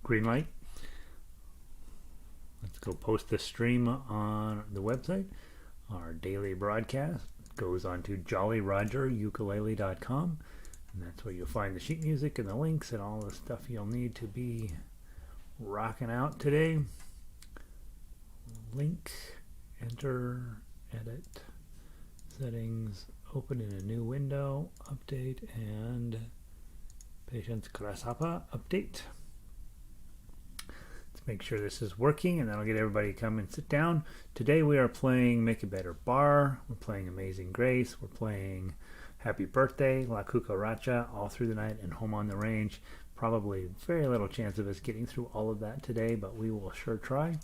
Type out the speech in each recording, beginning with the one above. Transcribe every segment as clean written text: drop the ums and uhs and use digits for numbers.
Green light. Let's go post the stream on the website. Our daily broadcast goes on to jollyrogerukulele.com, and that's where you'll find the sheet music and the links and all the stuff you'll need to be rocking out today. Link, enter, edit, settings, open in a new window, update, and Patience Cucaracha update. Let's make sure this is working, and that'll get everybody to come and sit down. Today we are playing Make a Better Bar, we're playing Amazing Grace, we're playing Happy Birthday, La Cucaracha, all through the night, and Home on the Range. Probably very little chance of us getting through all of that today, but we will sure try.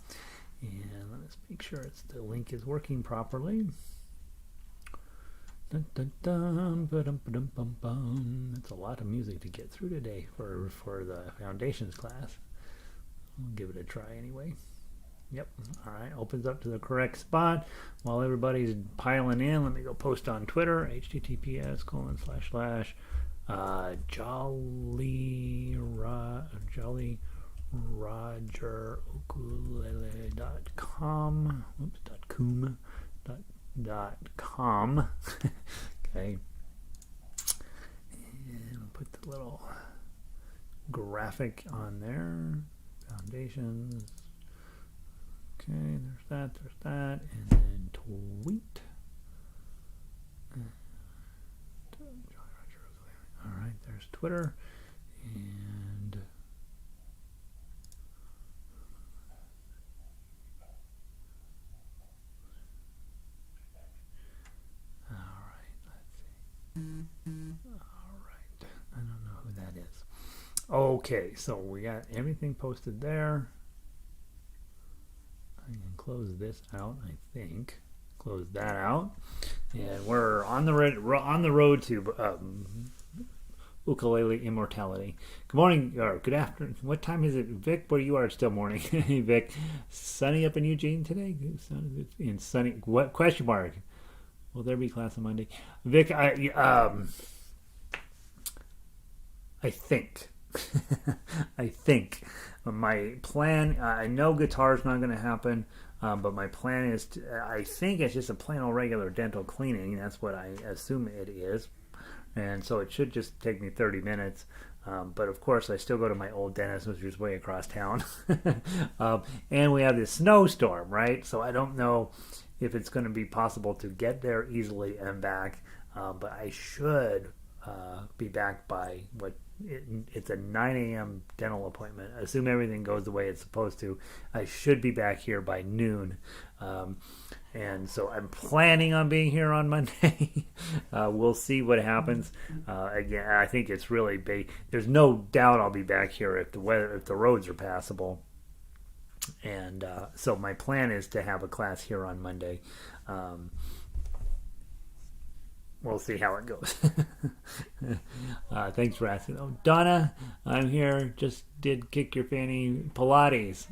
And let's make sure the link is working properly. Dun, dun, dun, ba-dum, ba-dum, bum, bum. That's a lot of music to get through today for the foundations class. I'll give it a try anyway. Yep. All right. Opens up to the correct spot. While everybody's piling in, let me go post on Twitter. jollyrogerukulele.com. Oops. .com. Okay. And I'll put the little graphic on there. Foundations. Okay, there's that, and then tweet. All right, there's Twitter, and all right, let's see. All right, I don't know who that is. Okay, so we got everything posted there. I can close this out, I think. Close that out, and we're on the road to ukulele immortality. Good morning, or good afternoon. What time is it, Vic? Where you are? It's still morning. Hey, Vic. Sunny up in Eugene today. In sunny. What question mark? Will there be class on Monday, Vic? I think. I think my plan. I know guitar's not going to happen. But my plan is I think it's just a plain old regular dental cleaning. That's what I assume it is. And so it should just take me 30 minutes. But of course, I still go to my old dentist, which is way across town. And we have this snowstorm, right? So I don't know if it's going to be possible to get there easily and back. But I should be back by it's a 9 a.m. dental appointment. Assume everything goes the way it's supposed to. I should be back here by noon. And so I'm planning on being here on Monday. We'll see what happens. Again, I think it's really big. There's no doubt I'll be back here if the roads are passable. And so my plan is to have a class here on Monday. We'll see how it goes. Thanks for asking. Oh, Donna, I'm here. Just did Kick Your Fanny Pilates.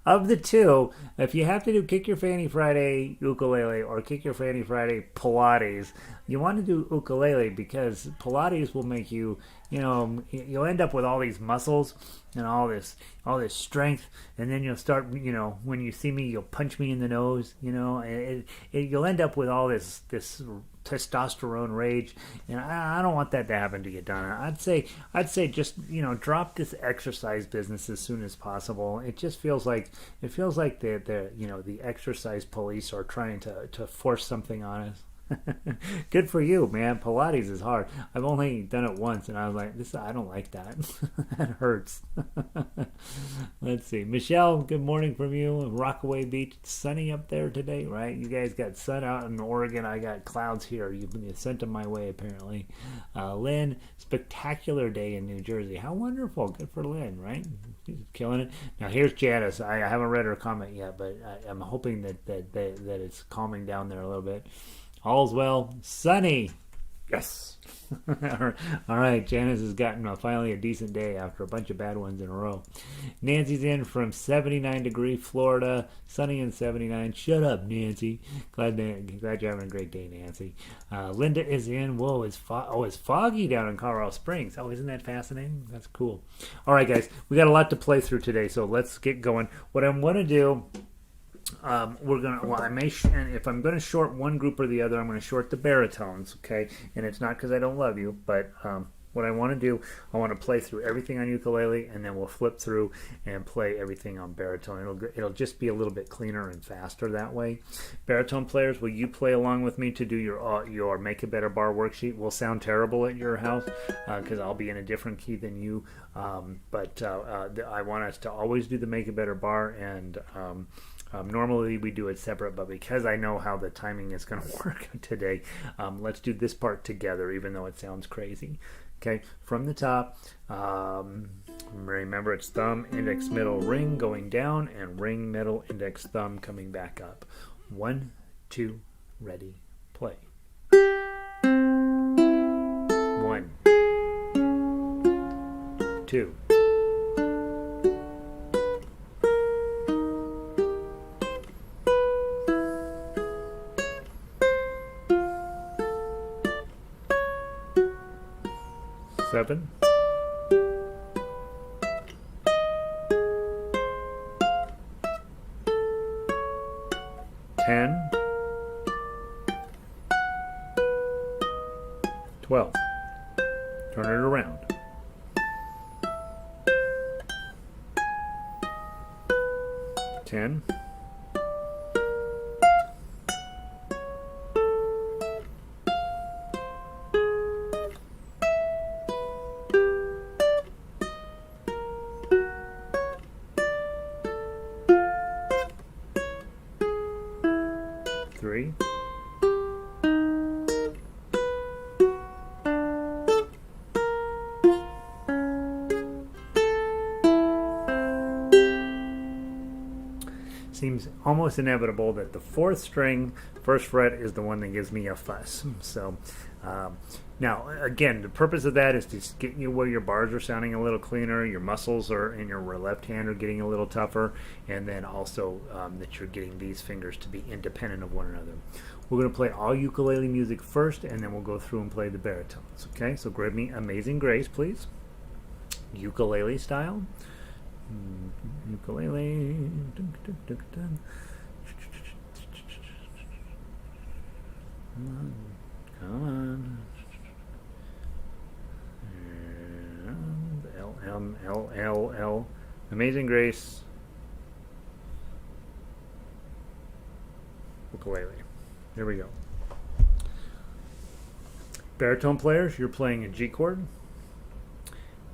Of the two, if you have to do Kick Your Fanny Friday ukulele or Kick Your Fanny Friday Pilates, you want to do ukulele because Pilates will make you, you'll end up with all these muscles and all this strength, and then you'll start, when you see me, you'll punch me in the nose, you'll end up with all this testosterone rage, and I don't want that to happen to you, Donna. I'd say just drop this exercise business as soon as possible. It just feels like the exercise police are trying to force something on us. Good for you, man. Pilates is hard. I've only done it once, and I was like, I don't like that. That hurts. Let's see. Michelle, good morning from you. Rockaway Beach. It's sunny up there today, right? You guys got sun out in Oregon. I got clouds here. You sent them my way, apparently. Lynn, spectacular day in New Jersey. How wonderful. Good for Lynn, right? She's killing it. Now, here's Janice. I haven't read her comment yet, but I'm hoping that it's calming down there a little bit. All's well. Sunny. Yes. All right, Janice has gotten finally a decent day after a bunch of bad ones in a row. Nancy's in from 79-degree Florida, sunny and 79. Shut up, Nancy. Glad you're having a great day, Nancy. Linda is in. Whoa, it's foggy down in Colorado Springs. Oh, isn't that fascinating? That's cool. All right, guys, we got a lot to play through today, so let's get going. What I'm going to do. And if I'm gonna short one group or the other, I'm gonna short the baritones, okay? And it's not because I don't love you, but what I want to do, I want to play through everything on ukulele, and then we'll flip through and play everything on baritone. It'll just be a little bit cleaner and faster that way. Baritone players, will you play along with me to do your Make a Better Bar worksheet? Will sound terrible at your house because I'll be in a different key than you, but I want us to always do the Make a Better Bar, and normally we do it separate, but because I know how the timing is going to work today, let's do this part together, even though it sounds crazy. Okay, from the top, remember it's thumb, index, middle, ring going down, and ring, middle, index, thumb coming back up. 1, 2, ready, play. 1, 2. 7, 10, 12. Turn it around. 10, 3, 'Seems almost inevitable that the 4th string, 1st fret, is the one that gives me a fuss. So now, again, the purpose of that is to get you where your bars are sounding a little cleaner, your muscles are in your left hand are getting a little tougher, and then also that you're getting these fingers to be independent of one another. We're going to play all ukulele music first, and then we'll go through and play the baritones. Okay, so grab me Amazing Grace, please. Ukulele style. Ukulele. Dun, dun, dun, dun. Come on. L, M, L, L, L. Amazing Grace. Ukulele. Here we go. Baritone players, you're playing a G chord,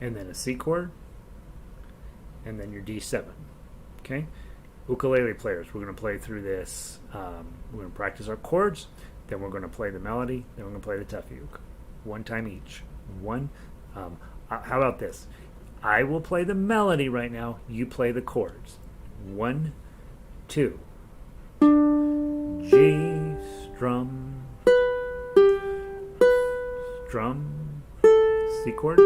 and then a C chord, and then your D7. Okay? Ukulele players, we're going to play through this. We're going to practice our chords, then we're going to play the melody, then we're going to play the tough uke. One time each. How about this? I will play the melody right now. You play the chords. 1, 2. G, strum, strum, C chord,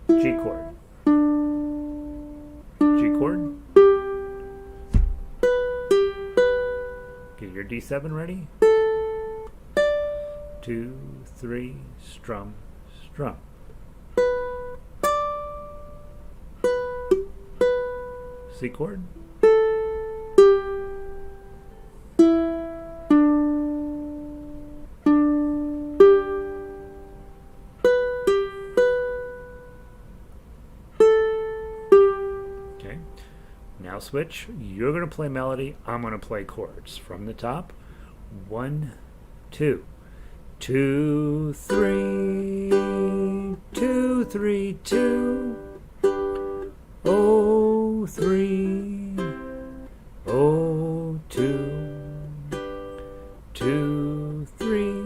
G chord, G chord. Get your D7 ready. 2, 3, strum, strum. C chord. Okay. Now switch. You're going to play melody. I'm going to play chords. From the top. 1, 2. 2, 3. 2, 3, 2. Oh, 3. Oh, 2. 2, 3.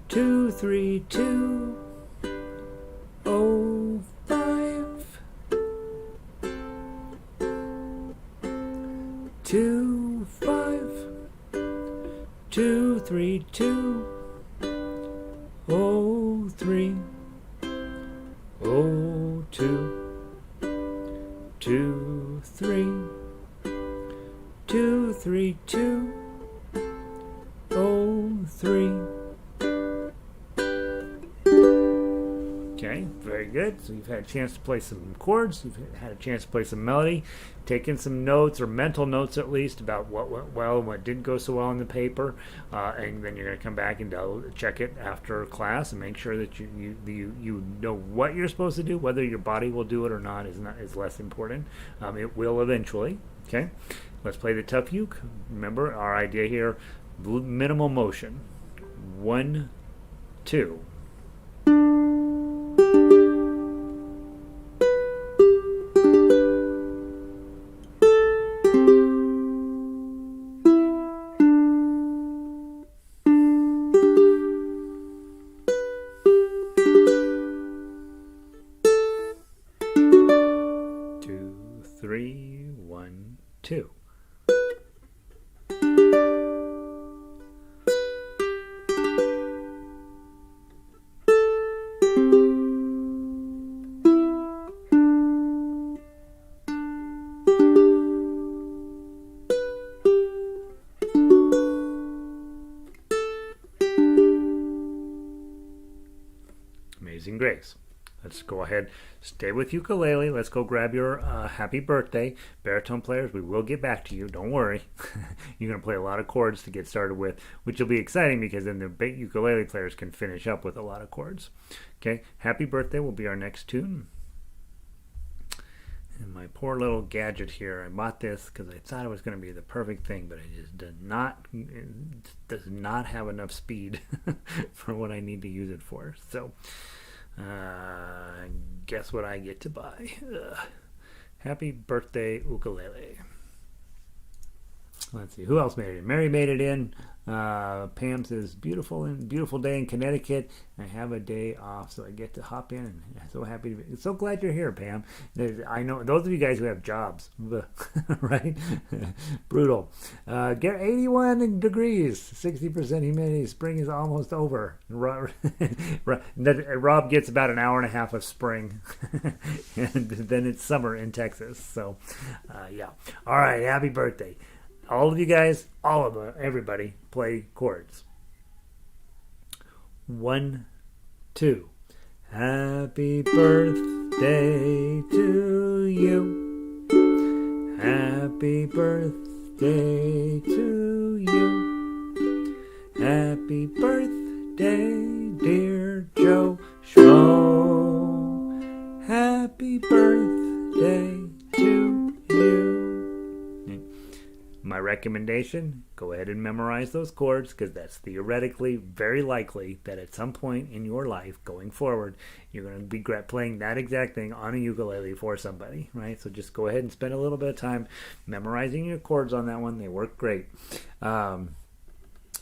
2, 3, 2. Oh, 5. 2, 5. 2, 3, 2. Oh, 2, 2, 3, 2, 3, 2, oh, 3. Okay, very good. So you've had a chance to play some chords, you've had a chance to play some melody, taken some notes, or mental notes at least, about what went well and what didn't go so well in the paper, and then you're going to come back and check it after class and make sure that you know what you're supposed to do. Whether your body will do it or not is less important. It will eventually. Okay, let's play the tough uke. Remember our idea here: minimal motion. 1, 2. 3, 1, 2. Amazing Grace. Let's go ahead, stay with ukulele. Let's go grab your happy birthday. Baritone players, we will get back to you. Don't worry. You're going to play a lot of chords to get started with, which will be exciting because then the ukulele players can finish up with a lot of chords. Okay, happy birthday will be our next tune. And my poor little gadget here, I bought this because I thought it was going to be the perfect thing, but it just does not have enough speed for what I need to use it for. So guess what I get to buy? Happy birthday ukulele. Let's see, who else made it in? Mary made it in. Pam says, beautiful day in Connecticut. I have a day off, so I get to hop in. And I'm so happy to be. So glad you're here, Pam. I know those of you guys who have jobs, right? Brutal. Get 81 degrees, 60% humidity. Spring is almost over. Rob gets about an hour and a half of spring, and then it's summer in Texas. So, yeah. All right, happy birthday. All of you guys, everybody, play chords. 1, 2. Happy birthday to you. Happy birthday to you. Happy birthday, dear Joe Schmo. Happy birthday to you. My recommendation, go ahead and memorize those chords, because that's theoretically very likely that at some point in your life going forward, you're going to be playing that exact thing on a ukulele for somebody, right? So just go ahead and spend a little bit of time memorizing your chords on that one. They work great. And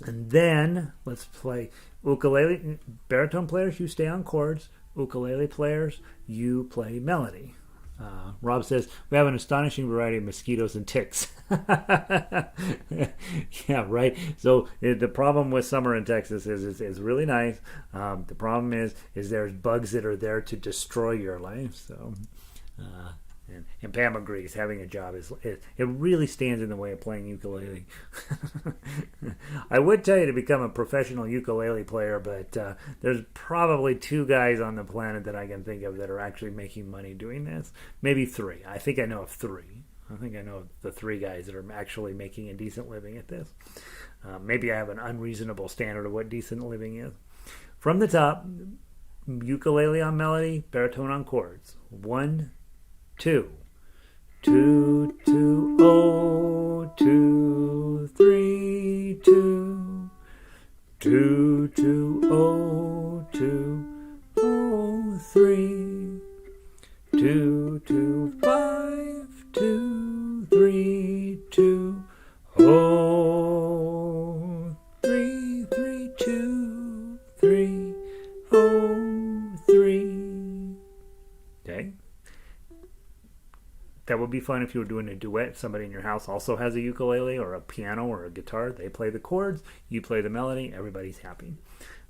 then let's play ukulele. Baritone players, you stay on chords. Ukulele players, you play melody. Rob says, we have an astonishing variety of mosquitoes and ticks. Yeah, right. So the problem with summer in Texas is it's really nice. The problem is there's bugs that are there to destroy your life. So, and Pam agrees, having a job it really stands in the way of playing ukulele. I would tell you to become a professional ukulele player, but there's probably 2 guys on the planet that I can think of that are actually making money doing this. Maybe 3. I think I know of 3. I think I know of the 3 guys that are actually making a decent living at this. Maybe I have an unreasonable standard of what decent living is. From the top, ukulele on melody, baritone on chords. 1, 2. 2, 2, oh, 2, 3, 2. 2, 2, oh, 2, oh, 3. 2, 2, 5, 2, 3, 2, oh, 3, 3, 2, 3, oh, 3. Okay. That would be fun if you were doing a duet. Somebody in your house also has a ukulele or a piano or a guitar. They play the chords, you play the melody, everybody's happy.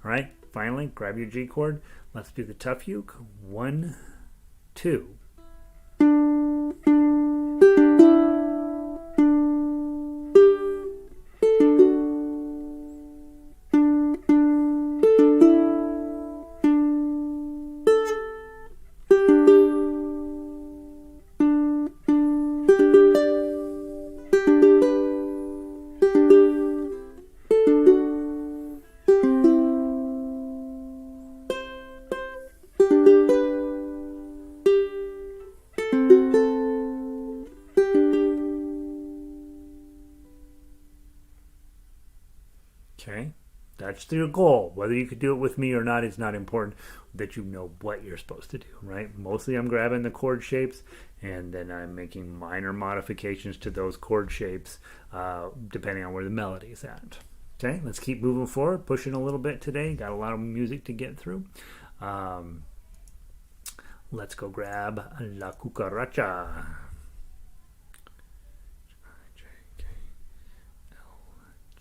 All right, finally, grab your G chord. Let's do the tough uke. 1, 2. Okay, that's your goal. Whether you could do it with me or not is not important. That you know what you're supposed to do, right? Mostly I'm grabbing the chord shapes and then I'm making minor modifications to those chord shapes depending on where the melody is at. Okay, let's keep moving forward, pushing a little bit today. Got a lot of music to get through. Let's go grab La Cucaracha.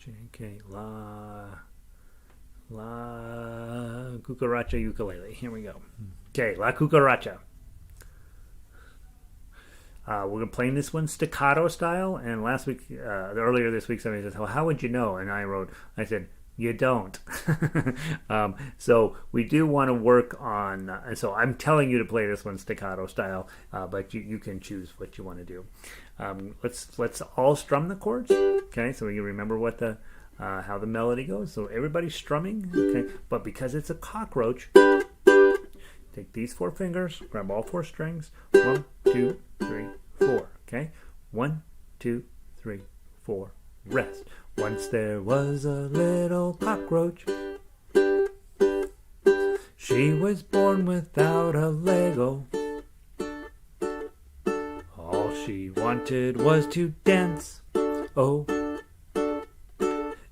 JK, La Cucaracha ukulele. Here we go. Okay, La Cucaracha. We're going to play this one staccato style. And last week, earlier this week, somebody said, well, how would you know? And I said, you don't. So we do want to work on, so I'm telling you to play this one staccato style, but you can choose what you want to do. Let's all strum the chords. Okay, so you remember what how the melody goes. So everybody's strumming. Okay, but because it's a cockroach, take these 4 fingers, grab all 4 strings. 1, 2, 3, 4. Okay, 1, 2, 3, 4. Rest. Once there was a little cockroach. She was born without a Lego. All she wanted was to dance. Oh,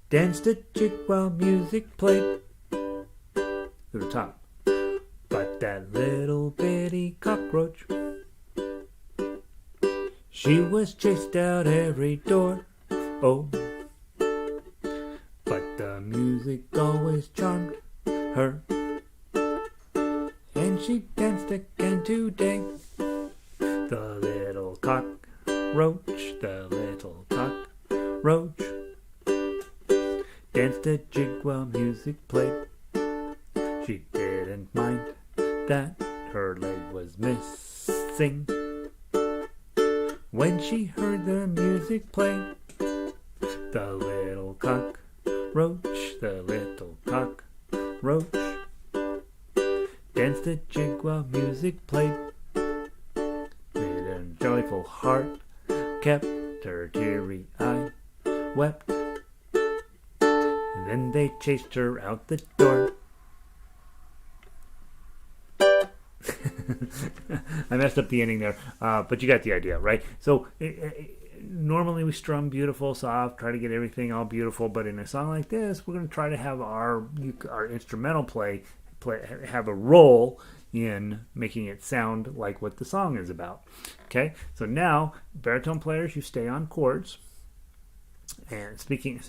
danced a jig while music played. To the top. But that little bitty cockroach, she was chased out every door. Oh, but the music always charmed her, and she danced again today. The little cockroach, the little cockroach, danced a jig while music played. She didn't mind that her leg was missing when she heard the music play. The little cockroach, the little cockroach, danced a jig while music played. With a joyful heart kept, her teary eye wept. Then they chased her out the door. I messed up the ending there, but you got the idea, right? So normally we strum beautiful, soft, try to get everything all beautiful, but in a song like this, we're going to try to have our instrumental play have a role in making it sound like what the song is about. Okay, so now baritone players, you stay on chords. And speaking,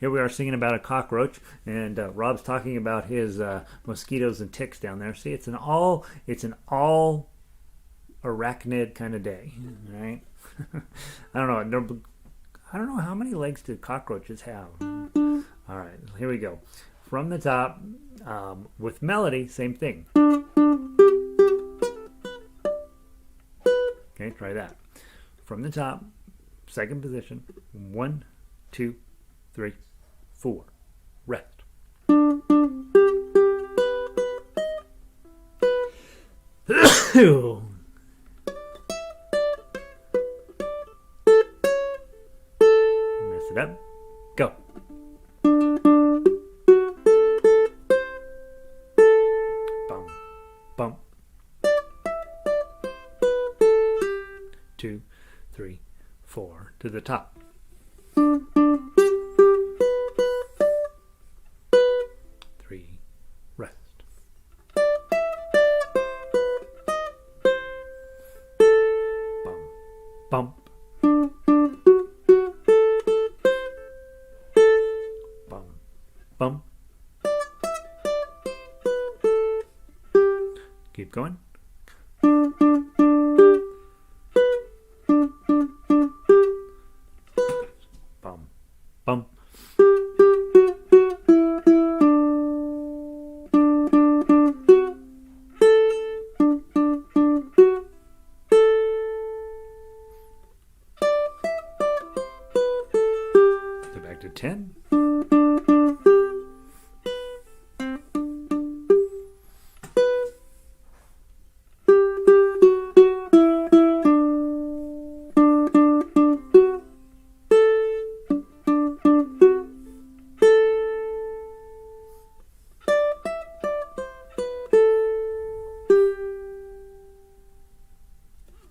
here we are singing about a cockroach, and Rob's talking about his mosquitoes and ticks down there. See, it's an all arachnid kind of day, right? I don't know how many legs do cockroaches have. All right, here we go. From the top, with melody, same thing. Okay, try that. From the top, second position. 1, 2, 3, 4. Rest. Mess it up. Go. Bum, bum. 2, 3, 4 to the top. 3, rest. Bump, bump. Bump, bump. Keep going. Bum, bum. So back to 10.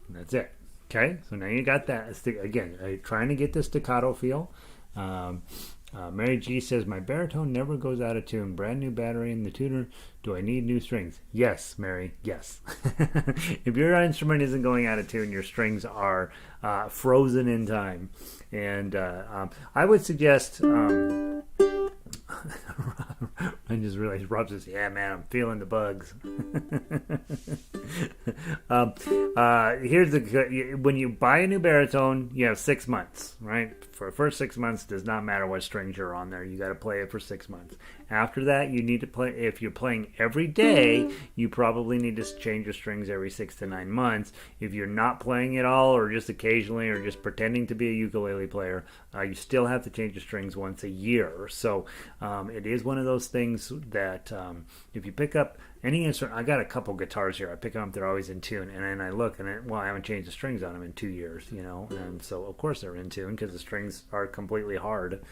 That's it. Okay, so now you got that. Again, trying to get the staccato feel. Mary G says, my baritone never goes out of tune. Brand new battery in the tuner. Do I need new strings? Yes, Mary, yes. If your instrument isn't going out of tune, your strings are frozen in time. And I would suggest... I just realized Rob says, yeah, man, I'm feeling the bugs. Here's when you buy a new baritone, you have 6 months, right? For the first 6 months, it does not matter what strings you're on there. You got to play it for 6 months. After that, you need to play. If you're playing every day, you probably need to change your strings every 6 to 9 months. If you're not playing at all, or just occasionally, or just pretending to be a ukulele player, you still have to change your strings once a year. So it is one of those things that if you pick up any instrument, I got a couple guitars here. I pick them up; they're always in tune, and then I look and I haven't changed the strings on them in 2 years, and so of course they're in tune because the strings are completely hard,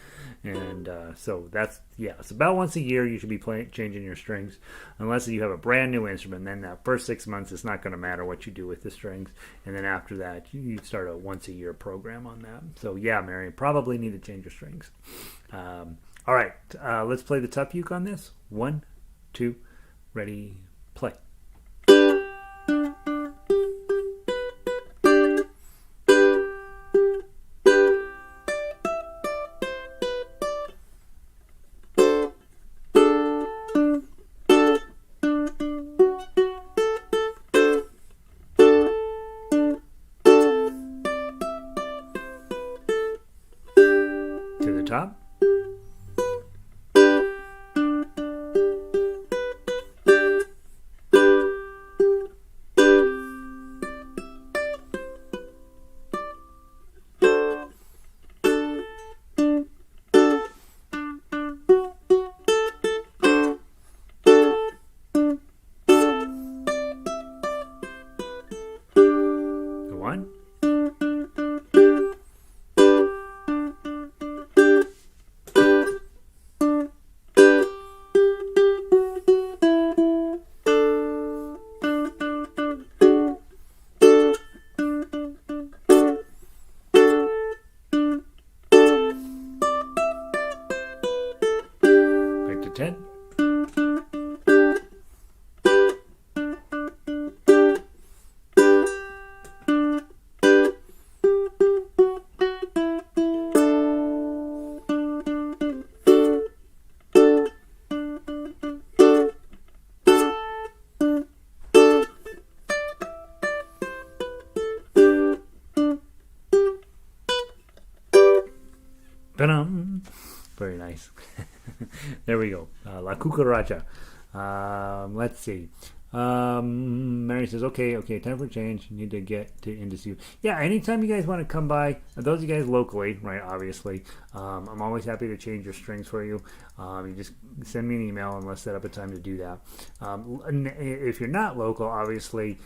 and so that's it's about once a year you should be changing your strings, unless you have a brand new instrument. Then that first 6 months, it's not going to matter what you do with the strings, and then after that you start a once a year program on that. So yeah, Mary, probably need to change your strings. All right, let's play the tough uke on this. 1, 2, ready, play. To the top. The 1. Back to 10. Ta-dum. Very nice. There we go. La Cucaracha. Let's see. Mary says, okay, time for change. Need to get to Indus. Yeah, anytime you guys want to come by, those of you guys locally, right, obviously, I'm always happy to change your strings for you. You just send me an email and let's set up a time to do that. If you're not local, obviously,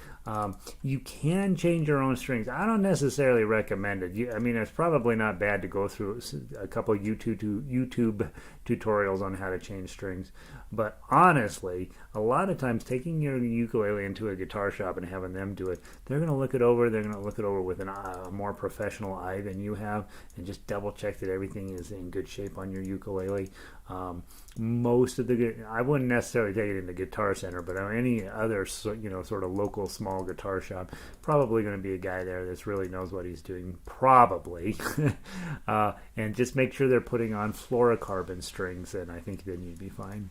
you can change your own strings. I don't necessarily recommend it. It's probably not bad to go through a couple YouTube tutorials on how to change strings. But honestly, a lot of times taking your ukulele into a guitar shop and having them do it, they're going to look it over. They're going to look it over with a more professional eye than you have, and just double check that everything is in good shape on your ukulele. Most of I wouldn't necessarily take it into Guitar Center, but any other sort of local small guitar shop, probably going to be a guy there that really knows what he's doing, probably. And just make sure they're putting on fluorocarbon strings, and I think then you'd be fine.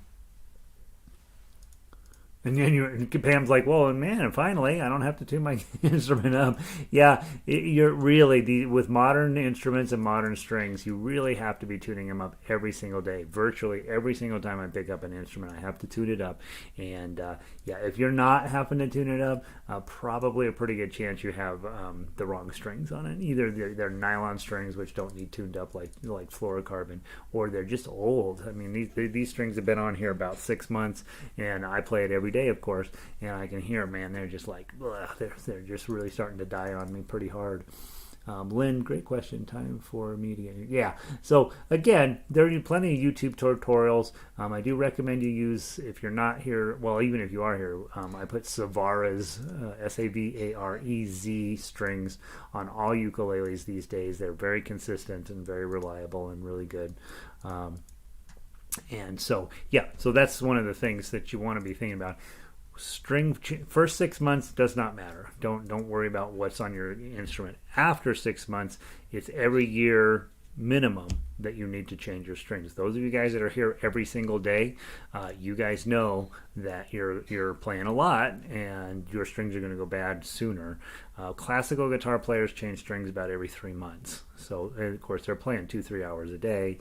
And then Pam's like, "Well, man, finally, I don't have to tune my instrument up." Yeah, you're really with modern instruments and modern strings, you really have to be tuning them up every single day. Virtually every single time I pick up an instrument, I have to tune it up. And yeah, if you're not having to tune it up, probably a pretty good chance you have the wrong strings on it. Either they're nylon strings, which don't need tuned up like fluorocarbon, or they're just old. I mean, these strings have been on here about 6 months, and I play it every day, of course, and I can hear, man, they're just like, ugh, they're just really starting to die on me pretty hard. Lynn, great question. Time for me to get yeah. So again, there are plenty of YouTube tutorials. I do recommend you use, if you're not here, well, even if you are here, I put Savarez, Savarez strings on all ukuleles these days. They're very consistent and very reliable and really good. And so, yeah, so that's one of the things that you want to be thinking about. First 6 months does not matter. Don't worry about what's on your instrument. After 6 months, it's every year minimum that you need to change your strings. Those of you guys that are here every single day, you guys know that you're playing a lot and your strings are going to go bad sooner. Classical guitar players change strings about every 3 months. So, of course, they're playing 2-3 hours a day,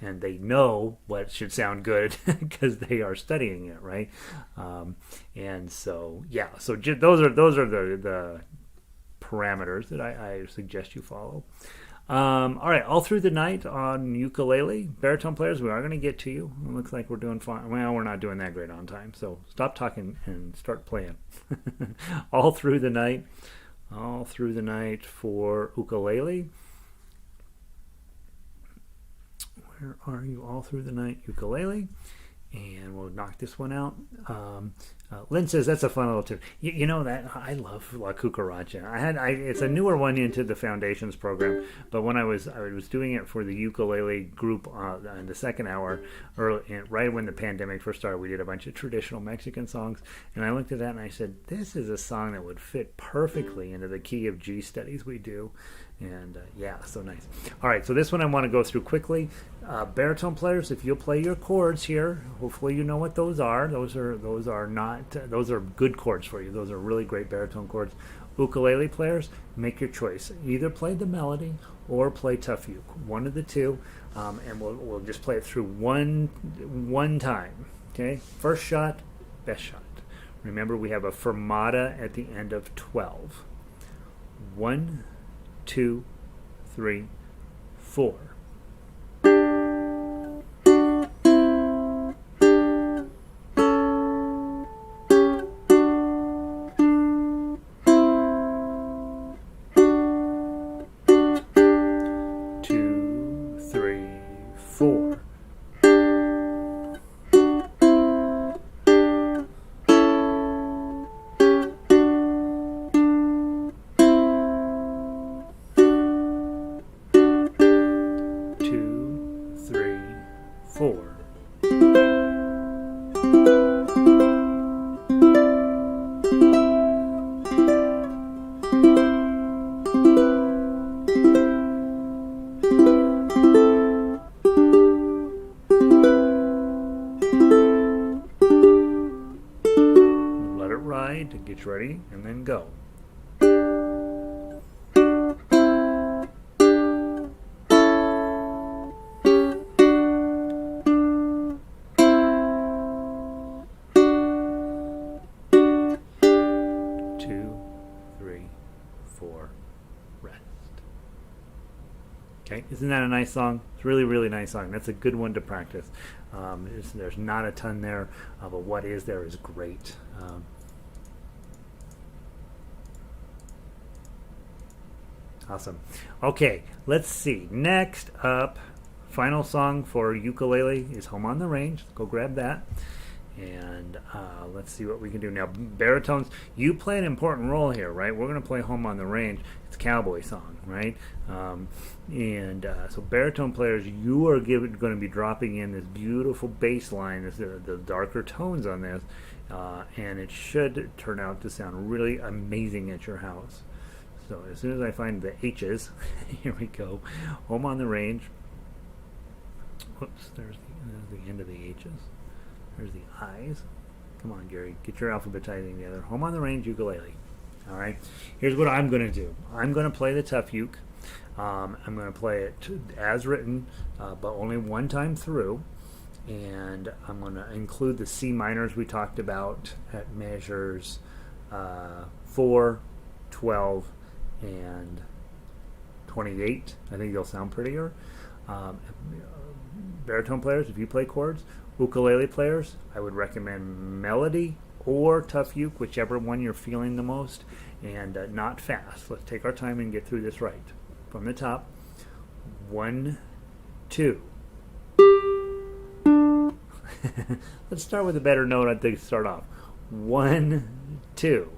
and they know what should sound good because they are studying it, right? And so, yeah, so those are the parameters that I suggest you follow. All right, all through the night on ukulele, baritone players, we are going to get to you. It looks like we're doing fine. Well, we're not doing that great on time, so stop talking and start playing. All through the night for ukulele. Where are you? All through the night ukulele, and we'll knock this one out. Lynn says that's a fun little tune. You know that I love La Cucaracha. It's a newer one into the foundations program, but when I was doing it for the ukulele group in the second hour, right when the pandemic first started, we did a bunch of traditional Mexican songs, and I looked at that and I said, this is a song that would fit perfectly into the key of G studies we do. And yeah, so nice. All right, so this one I want to go through quickly. Baritone players, if you'll play your chords here, hopefully you know what those are. Those are good chords for you. Those are really great baritone chords. Ukulele players, make your choice. Either play the melody or play tough uke. One of the two, and we'll just play it through one time. Okay, first shot, best shot. Remember, we have a fermata at the end of 12. 1, 2, 3, 4. Get ready and then go. 2, 3, 4, rest. Okay, isn't that a nice song? It's a really, really nice song. That's a good one to practice. There's not a ton there, but what is there is great. Awesome. Okay, let's see. Next up, final song for ukulele is Home on the Range. Go grab that. And let's see what we can do now. Baritones, you play an important role here, right? We're going to play Home on the Range. It's a cowboy song, right? So baritone players, you are going to be dropping in this beautiful bass line, the darker tones on this, and it should turn out to sound really amazing at your house. So as soon as I find the H's, here we go. Home on the Range. Whoops, there's the end of the H's. There's the I's. Come on, Gary. Get your alphabetizing together. Home on the Range ukulele. All right. Here's what I'm going to do. I'm going to play the tough uke. I'm going to play it as written, but only one time through. And I'm going to include the C minors we talked about at measures 4, 12, and 28. I think they'll sound prettier. Baritone players, if you play chords, ukulele players, I would recommend melody or tough uke, whichever one you're feeling the most, and not fast. Let's take our time and get through this right. From the top, 1, 2. Let's start with a better note. I think to start off. 1, 2.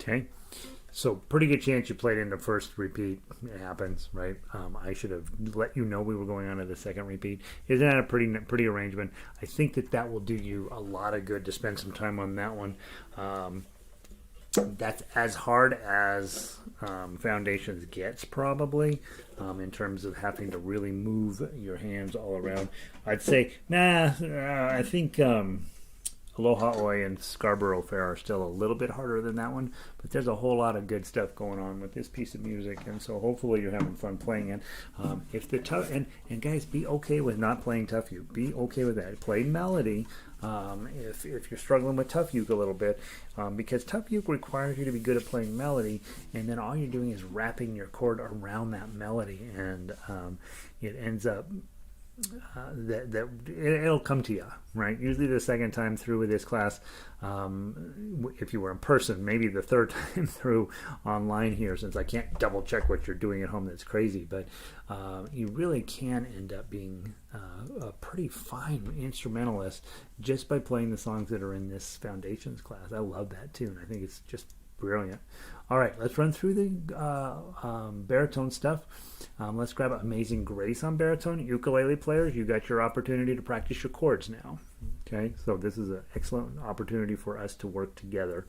Okay, so pretty good chance you played in the first repeat. It happens, right? I should have let you know we were going on to the second repeat. Isn't that a pretty arrangement? I think that will do you a lot of good to spend some time on that one. That's as hard as Foundations gets, probably, in terms of having to really move your hands all around. I'd say, I think Aloha Oi and Scarborough Fair are still a little bit harder than that one, but there's a whole lot of good stuff going on with this piece of music, and so hopefully you're having fun playing it. If the tough and guys, be okay with not playing tough uke. Be okay with that. Play melody. If you're struggling with tough uke a little bit, because tough uke requires you to be good at playing melody, and then all you're doing is wrapping your chord around that melody, and it ends up that it'll come to you, right? Usually the second time through with this class, if you were in person, maybe the third time through online here, since I can't double check what you're doing at home. That's crazy, but you really can end up being a pretty fine instrumentalist just by playing the songs that are in this Foundations class. I love that tune. I think it's just brilliant. All right, let's run through the baritone stuff. Let's grab Amazing Grace on baritone. Ukulele players, you got your opportunity to practice your chords now. Okay, so this is an excellent opportunity for us to work together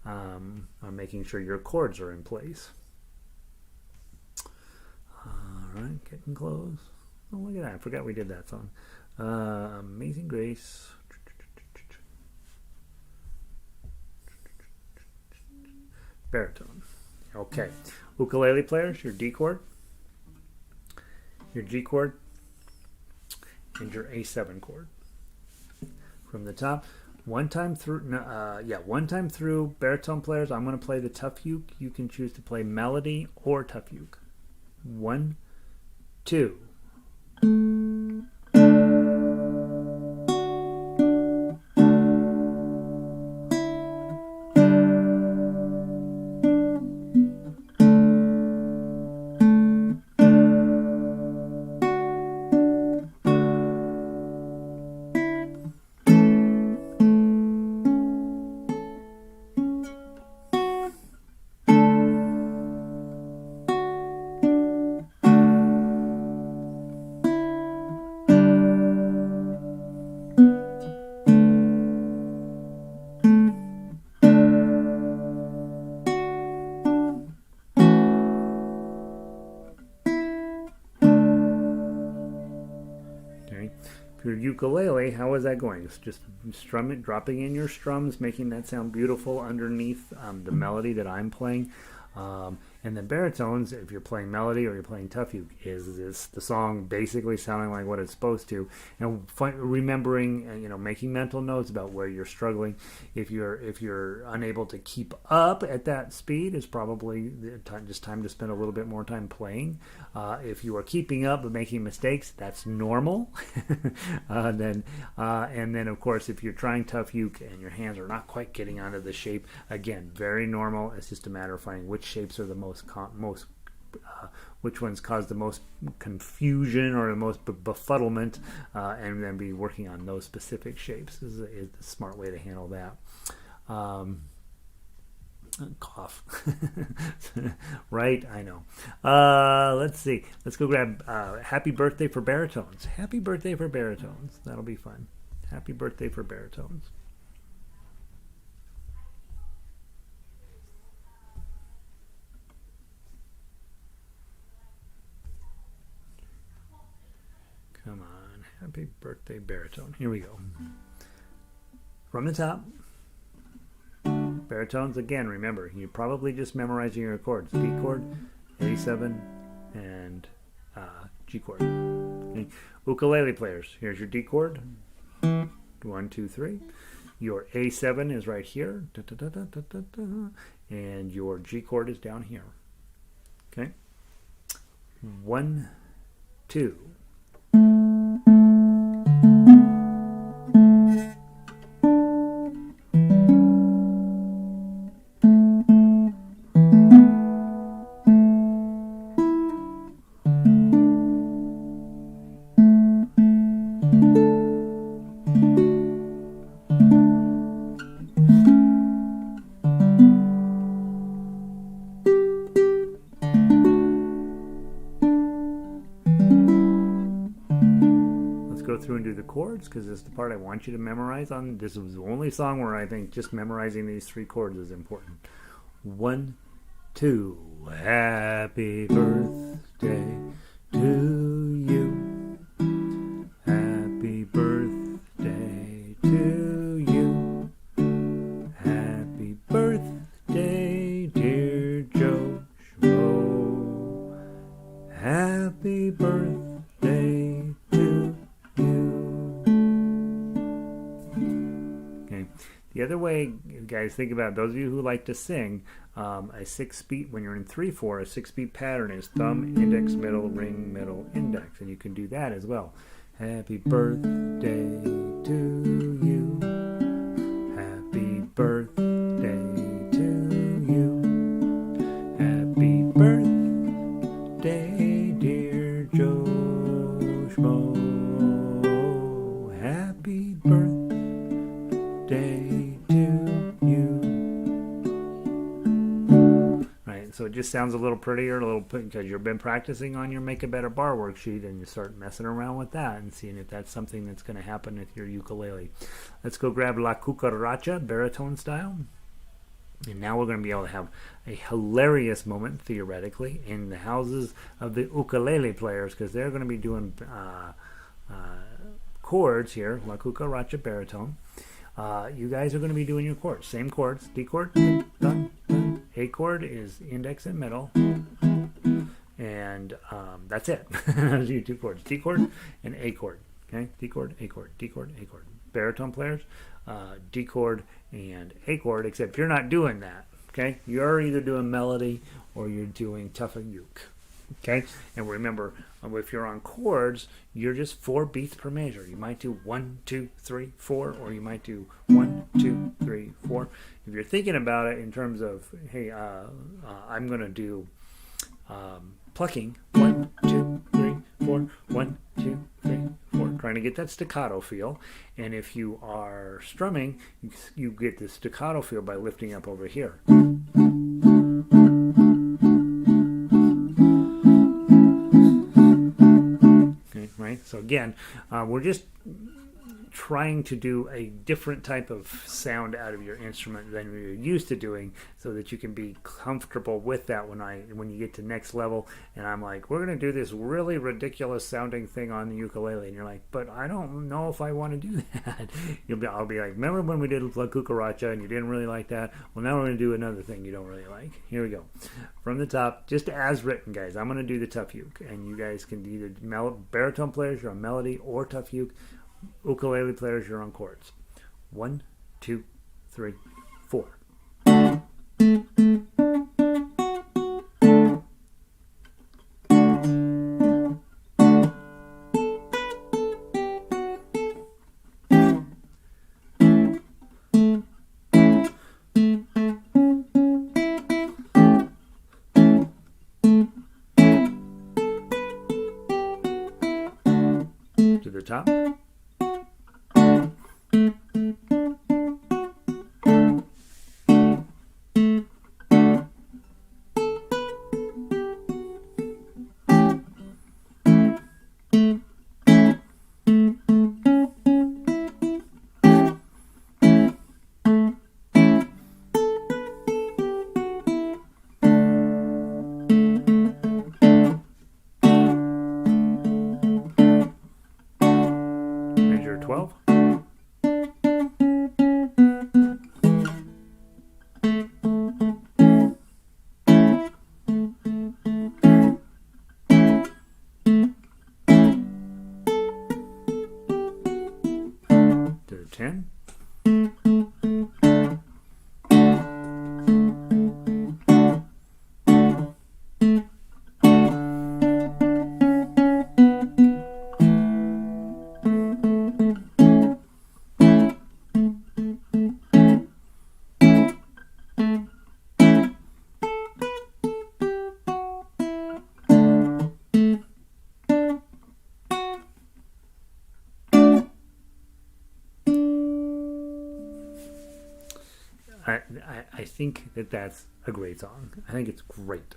on making sure your chords are in place. All right, getting close. Oh, look at that. I forgot we did that song. Amazing Grace. Baritone. Okay. Ukulele players, your D chord, your G chord, and your A7 chord. From the top, one time through, baritone players, I'm going to play the tough uke. You can choose to play melody or tough uke. 1, 2. your ukulele, how is that going? It's just strumming, dropping in your strums, making that sound beautiful underneath the melody that I'm playing. And then baritones, if you're playing melody or you're playing tough uke, is the song basically sounding like what it's supposed to, and remembering, making mental notes about where you're struggling. If you're unable to keep up at that speed, it's probably just time to spend a little bit more time playing. If you are keeping up but making mistakes, that's normal. And then of course, if you're trying tough uke and your hands are not quite getting onto the shape, again, very normal. It's just a matter of finding which shapes are the which ones cause the most confusion or the most befuddlement, and then be working on those specific shapes is a smart way to handle that. Cough. Right, I know. Let's see. Let's go grab Happy Birthday for Baritones. Happy Birthday for Baritones. That'll be fun. Happy Birthday for Baritones. Come on, Happy Birthday Baritone. Here we go. From the top, baritones, again, remember, you're probably just memorizing your chords. D chord, A7, and G chord. Okay. Ukulele players, here's your D chord. 1, 2, 3. Your A7 is right here. Da, da, da, da, da, da, da. And your G chord is down here. Okay? 1, 2. Through and do the chords, because this is the part I want you to memorize on. This is the only song where I think just memorizing these 3 chords is important. 1, 2. Happy birthday to you. Happy birthday to you. Happy birthday, dear Joe Schmo. Happy birthday to the other way, guys, think about it. Those of you who like to sing, a 6-beat, when you're in 3/4, a 6-beat pattern is thumb, index, middle, ring, middle, index, and you can do that as well. Happy birthday to you. Happy birthday to you. Happy birthday, dear Joe Schmo. Happy birthday. So it just sounds a little prettier, because you've been practicing on your Make a Better Bar worksheet, and you start messing around with that and seeing if that's something that's going to happen with your ukulele. Let's go grab La Cucaracha, baritone style. And now we're going to be able to have a hilarious moment, theoretically, in the houses of the ukulele players, because they're going to be doing chords here, La Cucaracha baritone. You guys are going to be doing your chords. Same chords. D chord, dun, dun. A chord is index and middle. And that's it. Those are your 2 chords. D chord and A chord. Okay? D chord, A chord, D chord, A chord. Baritone players, D chord and A chord, except you're not doing that. Okay? You're either doing melody or you're doing tough uke. Okay, and remember, if you're on chords, you're just 4 beats per measure. You might do 1, 2, 3, 4, or you might do 1, 2, 3, 4. If you're thinking about it in terms of, hey, I'm going to do plucking, 1, 2, 3, 4, 1, 2, 3, 4, trying to get that staccato feel. And if you are strumming, you get the staccato feel by lifting up over here. Right? So again, we're just trying to do a different type of sound out of your instrument than you're used to doing, so that you can be comfortable with that when you get to next level. And I'm like, we're going to do this really ridiculous sounding thing on the ukulele, and you're like, but I don't know if I want to do that. I'll be like, remember when we did La Cucaracha and you didn't really like that? Well, now we're going to do another thing you don't really like. Here we go. From the top, just as written, guys. I'm going to do the tough uke, and you guys can either baritone players, you're on melody, or tough uke. Ukulele players, you're on chords. 1, 2, 3, 4. To the top. Measure 12. To the 10. I think that's a great song. I think it's great.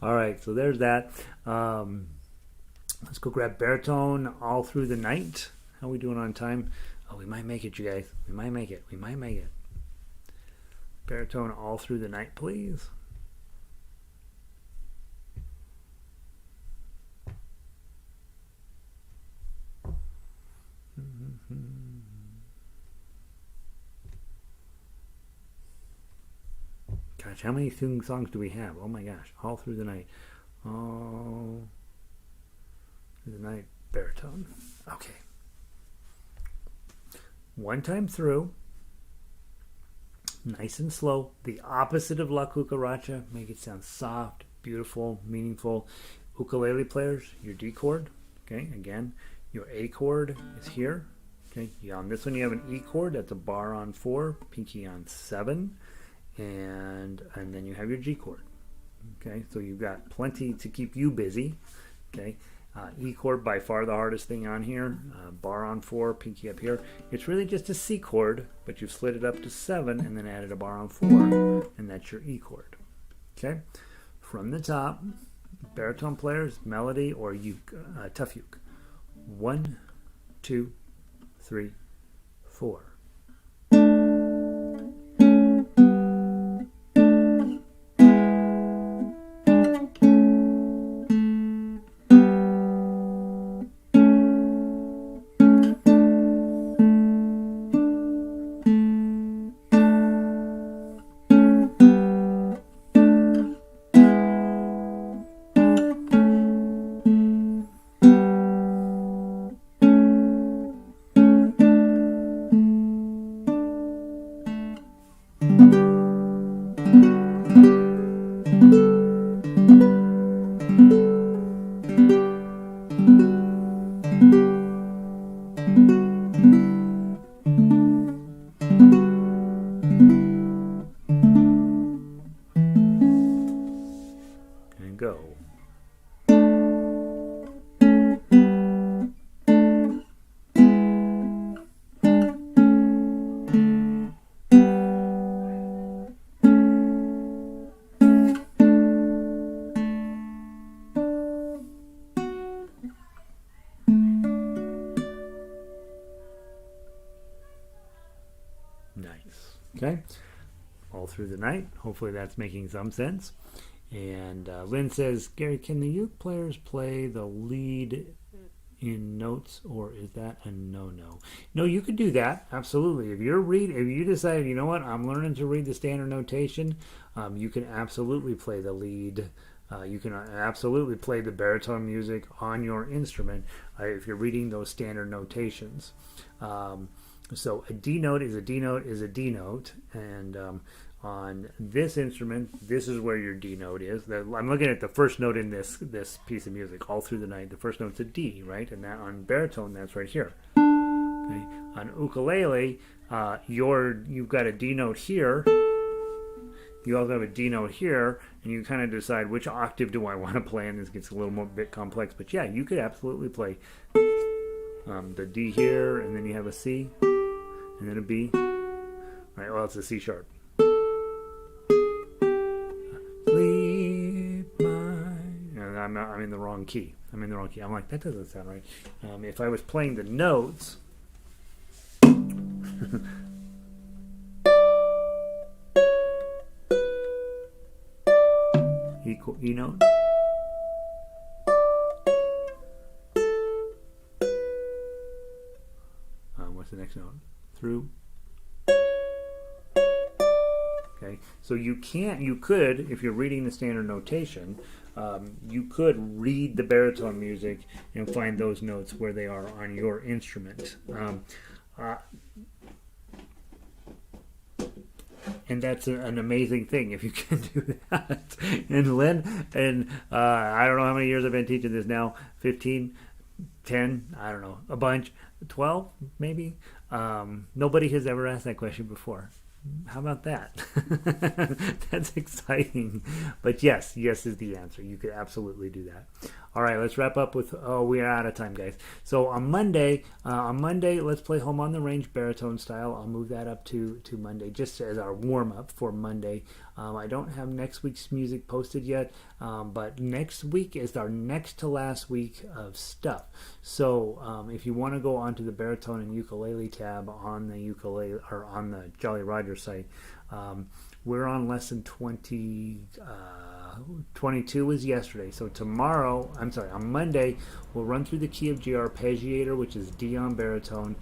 All right, so there's that. Let's go grab baritone all through the night. How are we doing on time? Oh, we might make it, you guys. We might make it. We might make it. Baritone all through the night, please. Gosh, how many songs do we have? Oh my gosh, all through the night. All through the night, baritone. Okay. One time through, nice and slow. The opposite of La Cucaracha. Make it sound soft, beautiful, meaningful. Ukulele players, your D chord. Okay, again, your A chord is here. Okay, on this one you have an E chord. That's a bar on 4, pinky on 7. And then you have your G chord. Okay, so you've got plenty to keep you busy. Okay, E chord by far the hardest thing on here. Bar on 4, pinky up here. It's really just a C chord, but you've slid it up to 7 and then added a bar on 4, and that's your E chord. Okay, from the top, baritone players, melody or uke, tough uke. 1, 2, 3, 4. Okay, all through the night. Hopefully that's making some sense. And Lynn says, Gary, can the uke players play the lead in notes, or is that a no-no? No, you could do that, absolutely. If you decide, you know what, I'm learning to read the standard notation, you can absolutely play the lead. You can absolutely play the baritone music on your instrument if you're reading those standard notations. So a D note is a D note is a D note, and on this instrument, this is where your D note is. I'm looking at the first note in this piece of music all through the night. The first note's a D, right? And that on baritone, that's right here. Okay. On ukulele, you've got a D note here. You also have a D note here, and you kind of decide which octave do I want to play, and this gets a little more bit complex. But yeah, you could absolutely play the D here, and then you have a C, and then a B. Right? Well, it's a C sharp. I'm in the wrong key. I'm like, that doesn't sound right. If I was playing the notes, equal E note. What's the next note? Through. Okay, so you could, if you're reading the standard notation, you could read the baritone music and find those notes where they are on your instrument. And that's an amazing thing if you can do that. And Lynn, and I don't know how many years I've been teaching this now, 15, 10, I don't know, a bunch, 12 maybe. Nobody has ever asked that question before. How about that? That's exciting. But yes is the answer. You could absolutely do that. All right, let's wrap up with, we are out of time, guys. So on Monday, let's play Home on the Range baritone style. I'll move that up to Monday just as our warm-up for Monday. I don't have next week's music posted yet, but next week is our next to last week of stuff. So if you want to go onto the baritone and ukulele tab on the ukulele or on the Jolly Roger site, we're on lesson 22 was yesterday. So on Monday, we'll run through the key of G arpeggiator, which is D on baritone.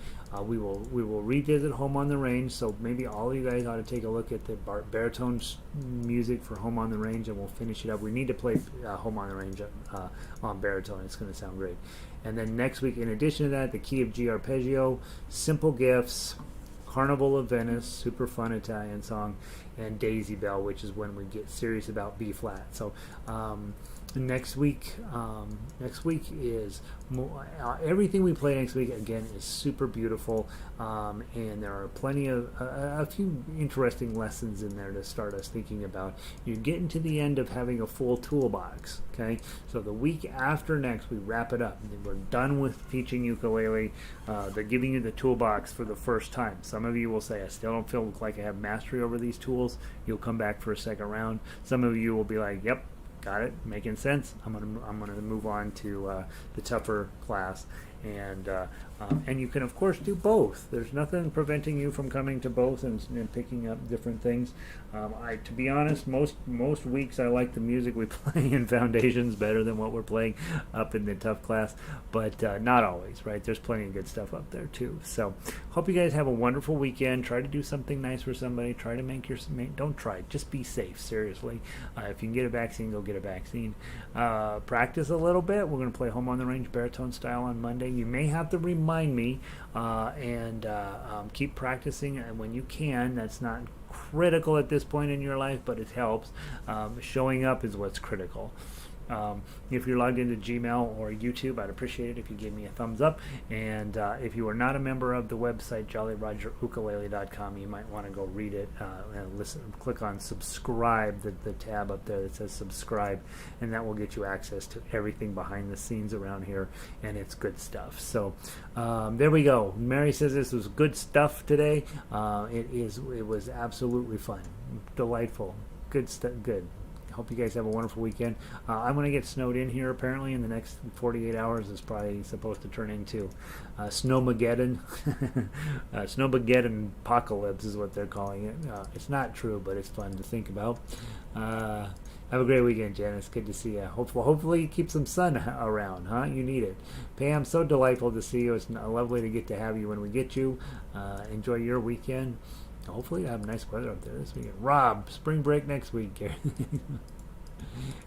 We will revisit Home on the Range, so maybe all of you guys ought to take a look at the baritone music for Home on the Range, and we'll finish it up. We need to play Home on the Range on baritone. It's going to sound great. And then next week, in addition to that, the key of G arpeggio, Simple Gifts, Carnival of Venice, super fun Italian song, and Daisy Bell, which is when we get serious about B flat. So next week is everything we play next week again is super beautiful, and there are plenty of a few interesting lessons in there to start us thinking about. You're getting to the end of having a full toolbox. Okay, so the week after next we wrap it up. We're done with teaching ukulele. They're giving you the toolbox for the first time. Some of you will say, I still don't feel like I have mastery over these tools. You'll come back for a second round. Some of you will be like, yep, got it, making sense. I'm gonna move on to the tougher class, and you can of course do both. There's nothing preventing you from coming to both and picking up different things. To be honest, most weeks I like the music we play in Foundations better than what we're playing up in the tough class, but not always, right? There's plenty of good stuff up there too. So hope you guys have a wonderful weekend. Try to do something nice for somebody. Try to don't try, just be safe, seriously. If you can get a vaccine, go get a vaccine. Practice a little bit. We're going to play Home on the Range baritone style on Monday. You may have to remind me and keep practicing when you can. That's not critical at this point in your life, but it helps. Showing up is what's critical. If you're logged into Gmail or YouTube, I'd appreciate it if you give me a thumbs up. And if you are not a member of the website, jollyrogerukulele.com, you might want to go read it and listen. Click on subscribe, the tab up there that says subscribe, and that will get you access to everything behind the scenes around here, and it's good stuff. So there we go. Mary says this was good stuff today. It was absolutely fun, delightful, good stuff, good. hope you guys have a wonderful weekend. I'm going to get snowed in here apparently in the next 48 hours. It's probably supposed to turn into Snowmageddon. Snowmageddon apocalypse is what they're calling it. It's not true, but it's fun to think about. Have a great weekend, Janice. Good to see you. Hopefully you keep some sun around, huh? You need it. Pam, so delightful to see you. It's lovely to get to have you when we get you. Enjoy your weekend. Hopefully you have nice weather up there this weekend. Rob, spring break next week.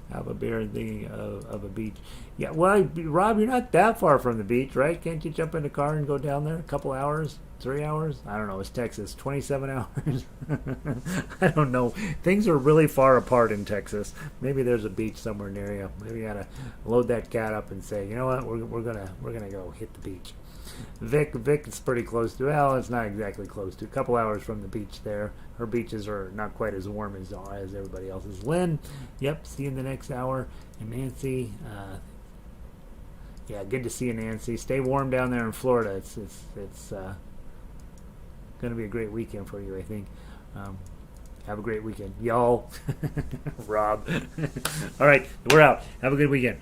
Have a beer and thinking of a beach. Yeah, well, Rob, you're not that far from the beach, right? Can't you jump in a car and go down there a couple hours? 3 hours? I don't know. It's Texas. 27 hours? I don't know. Things are really far apart in Texas. Maybe there's a beach somewhere near you. Maybe you gotta load that cat up and say, you know what? We're gonna go hit the beach. Vic is pretty close to. Well, it's not exactly close to. A couple hours from the beach there. Her beaches are not quite as warm as everybody else's. Lynn, yep. See you in the next hour. And Nancy, yeah, good to see you, Nancy. Stay warm down there in Florida. It's going to be a great weekend for you, I think. Have a great weekend, y'all. Rob. All right, we're out. Have a good weekend.